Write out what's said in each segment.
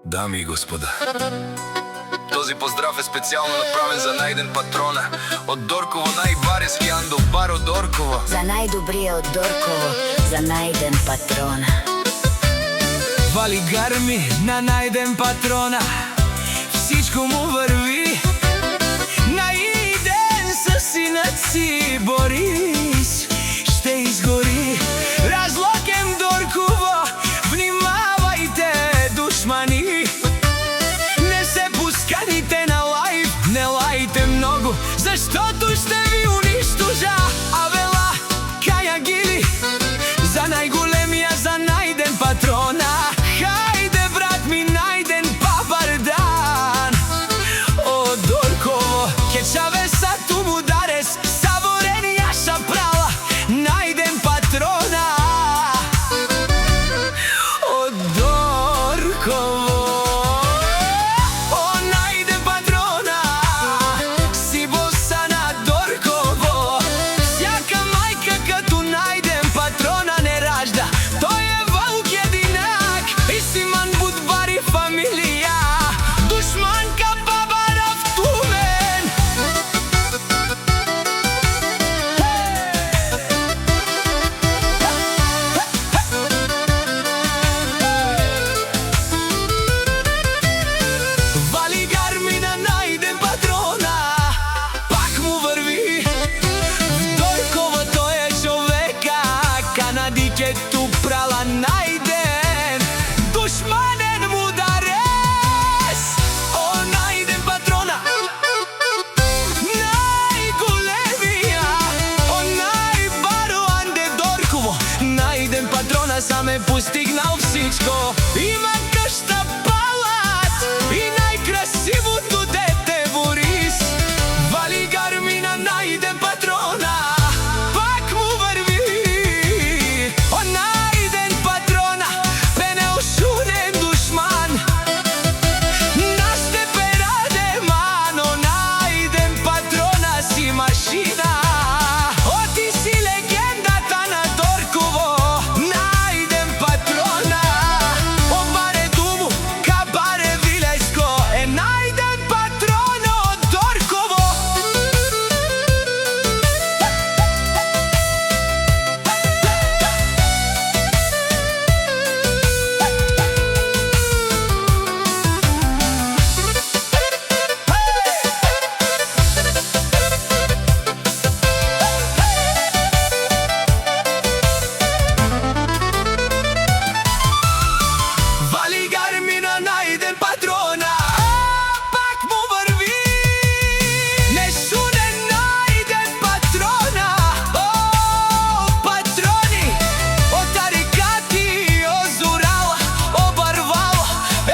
Дами и господа, този поздрав е специално направен за најден патрона од Дорково, најбарески Андо бар од Дорково. За најдобрие од Дорково, за најден патрона. Вали гарми на најден патрона, всичко му върви. Најден със синът си Борис ще изгори. Разлокем Дорково, внимавайте, душмани. Не се пусканите на лайв, не лайте много, защото ще ви унищожа. Авела, Кая Гили, за најголемия, за најден патрона. Хајде, брат ми, најден папардан од Дорково. Кечаве са туму дарес, саворенија шапрала, најден патрона од Дорково. О, најден патрона, си боса на Дорково. Всяка мајка като најден патрона не ражда. Тој е вълк единак, истиман будбари фамилија. Душманка бабара в тумен. Вали гарми на најден патрона, пак му върви. В Дорково тој е човека, канадикето прала најден. Душманен му дарес. О, најден патрона, најголемија. О, најбаро Анде Дорково, најден патрона сам е постигнал всичко. Има къща, палат и најкрасивото дете Борис. Вали гарми на најден патрона, пак му върви. О, најден патрона, пенеошуден душман. Наште пераде мано, најден патрона си машина. О, ти си легендата на Дорково, најден патрона. О, баре думу, ка баре вилеско, е најден патрона од Дорково. Вали гарми на најден патрона, пак му върви. Несуден најден патрона. О, патрони, о тарикати, о Зурала, о Барвала,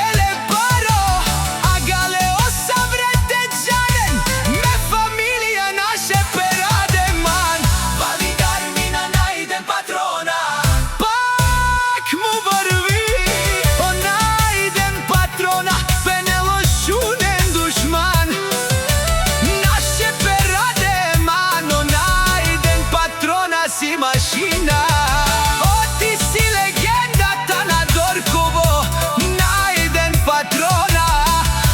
еле баро, а гале о саврете джанен, ме фамилија наше пераде ман. Вали гарми на најден патрона, пак му върви. О, најден патрона, пенеошуден душман. Наше пераде мано, најден патрона си машина. О, ти си легендата на Дорково, најден патрона.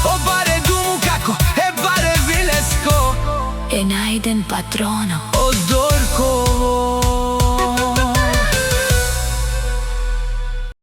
О, баре думу како, е баре вилеско, Е најден патрона.